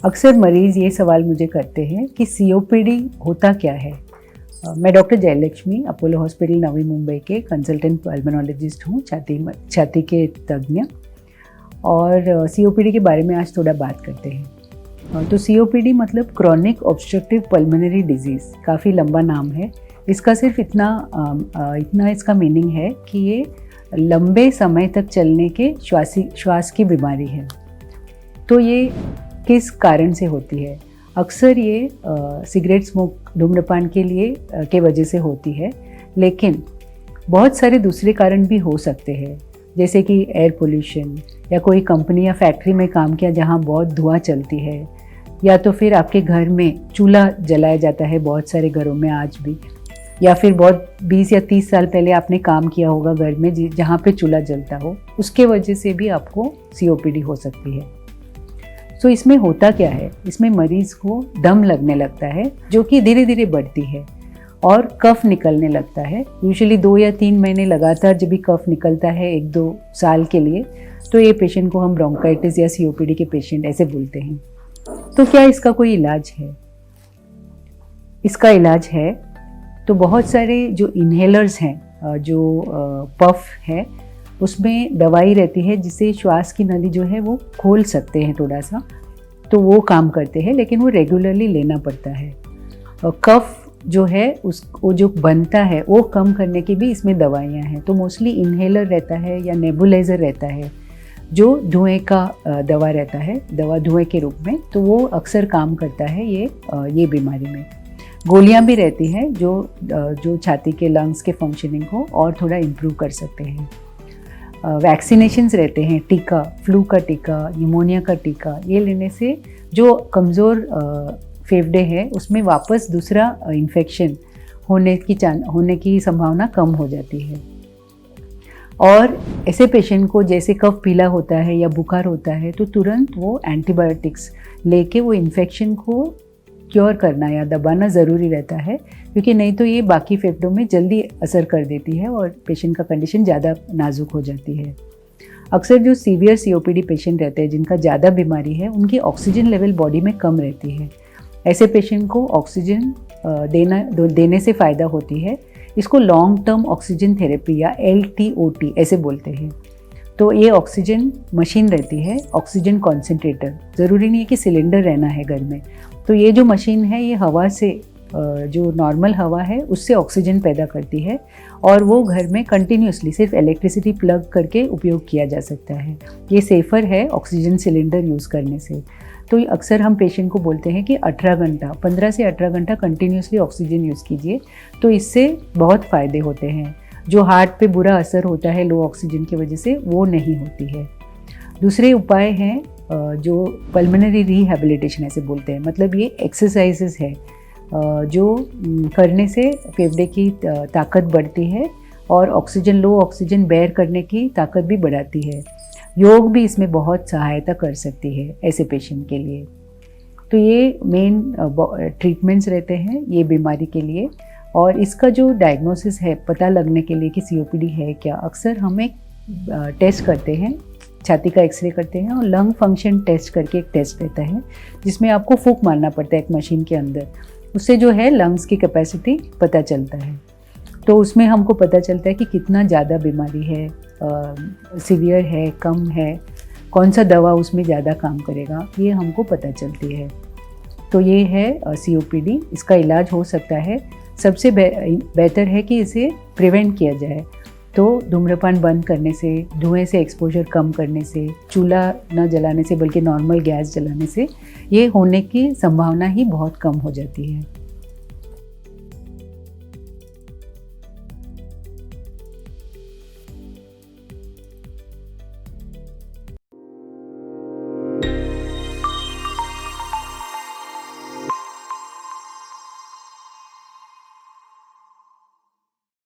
अक्सर मरीज़ ये सवाल मुझे करते हैं कि सीओपीडी होता क्या है। मैं doctor Jayalakshmi Apollo hospital Navi Mumbai के कंसल्टेंट पल्मोनोलॉजिस्ट हूँ, छाती के तज्ञ। और सीओपीडी के बारे में आज थोड़ा बात करते हैं। तो सीओपीडी मतलब क्रॉनिक ऑब्स्ट्रक्टिव पल्मोनरी डिजीज़, काफ़ी लंबा नाम है। इसका सिर्फ इतना इसका मीनिंग है कि ये लंबे समय तक चलने के श्वास की बीमारी है। तो ये किस कारण से होती है? अक्सर ये सिगरेट स्मोक, धूम्रपान के वजह से होती है, लेकिन बहुत सारे दूसरे कारण भी हो सकते हैं, जैसे कि एयर पोल्यूशन, या कोई कंपनी या फैक्ट्री में काम किया जहाँ बहुत धुआं चलती है, या तो फिर आपके घर में चूल्हा जलाया जाता है बहुत सारे घरों में आज भी, या फिर बहुत 20 या 30 साल पहले आपने काम किया होगा घर में जहाँ पे चूल्हा जलता हो, उसके वजह से भी आपको सीओपीडी हो सकती है। तो इसमें होता क्या है? इसमें मरीज़ को दम लगने लगता है, जो कि धीरे धीरे बढ़ती है, और कफ निकलने लगता है। यूजुअली 2 या 3 महीने लगातार जब भी कफ निकलता है 1-2 साल के लिए, तो ये पेशेंट को हम ब्रोंकाइटिस या सीओपीडी के पेशेंट ऐसे बोलते हैं। तो क्या इसका कोई इलाज है? इसका इलाज है तो बहुत सारे जो इन्हेलर्स हैं, जो पफ है, उसमें दवाई रहती है जिससे श्वास की नली जो है वो खोल सकते हैं थोड़ा सा, तो वो काम करते हैं, लेकिन वो रेगुलरली लेना पड़ता है। और कफ जो है वो जो बनता है वो कम करने की भी इसमें दवाइयाँ हैं। तो मोस्टली इन्हेलर रहता है या नेबुलाइज़र रहता है, जो धुएं का दवा रहता है, दवा धुएं के रूप में, तो वो अक्सर काम करता है ये बीमारी में। गोलियां भी रहती हैं जो छाती के लंग्स के फंक्शनिंग को और थोड़ा इम्प्रूव कर सकते हैं। वैक्सीनेशंस रहते हैं, टीका, फ्लू का टीका, निमोनिया का टीका, ये लेने से जो कमज़ोर फेफड़े हैं उसमें वापस दूसरा इन्फेक्शन होने की संभावना कम हो जाती है। और ऐसे पेशेंट को जैसे कफ पीला होता है या बुखार होता है, तो तुरंत वो एंटीबायोटिक्स लेके वो इन्फेक्शन को क्योर करना या दबाना ज़रूरी रहता है, क्योंकि नहीं तो ये बाकी फेफड़ों में जल्दी असर कर देती है और पेशेंट का कंडीशन ज़्यादा नाजुक हो जाती है। अक्सर जो सीवियर सीओपीडी पेशेंट रहते हैं, जिनका ज़्यादा बीमारी है, उनकी ऑक्सीजन लेवल बॉडी में कम रहती है। ऐसे पेशेंट को ऑक्सीजन देने से फ़ायदा होती है। इसको लॉन्ग टर्म ऑक्सीजन थेरेपी या LTOT ऐसे बोलते हैं। तो ये ऑक्सीजन मशीन रहती है, ऑक्सीजन कॉन्सेंट्रेटर, ज़रूरी नहीं है कि सिलेंडर रहना है घर में। तो ये जो मशीन है, ये हवा से, जो नॉर्मल हवा है उससे ऑक्सीजन पैदा करती है, और वो घर में कंटिन्यूसली सिर्फ इलेक्ट्रिसिटी प्लग करके उपयोग किया जा सकता है। ये सेफ़र है ऑक्सीजन सिलेंडर यूज़ करने से। तो अक्सर हम पेशेंट को बोलते हैं कि 15 से 18 घंटा कंटिन्यूसली ऑक्सीजन यूज़ कीजिए, तो इससे बहुत फ़ायदे होते हैं। जो हार्ट पे बुरा असर होता है लो ऑक्सीजन की वजह से, वो नहीं होती है। दूसरे उपाय हैं जो पल्मोनरी रिहैबिलिटेशन ऐसे बोलते हैं, मतलब ये एक्सरसाइजेस है जो करने से फेफड़े की ताकत बढ़ती है और लो ऑक्सीजन बेयर करने की ताकत भी बढ़ाती है। योग भी इसमें बहुत सहायता कर सकती है ऐसे पेशेंट के लिए। तो ये मेन ट्रीटमेंट्स रहते हैं ये बीमारी के लिए। और इसका जो डायग्नोसिस है, पता लगने के लिए कि सीओपीडी है क्या, अक्सर हम एक टेस्ट करते हैं, छाती का एक्सरे करते हैं, और लंग फंक्शन टेस्ट करके एक टेस्ट रहता है, जिसमें आपको फूंक मारना पड़ता है एक मशीन के अंदर। उससे जो है लंग्स की कैपेसिटी पता चलता है। तो उसमें हमको पता चलता है कि कितना ज़्यादा बीमारी है, सीवियर है, कम है, कौन सा दवा उसमें ज़्यादा काम करेगा, ये हमको पता चलती है। तो ये है सीओपीडी। इसका इलाज हो सकता है। सबसे बेहतर है कि इसे प्रिवेंट किया जाए। तो धूम्रपान बंद करने से, धुएं से एक्सपोजर कम करने से, चूल्हा न जलाने से बल्कि नॉर्मल गैस जलाने से ये होने की संभावना ही बहुत कम हो जाती है।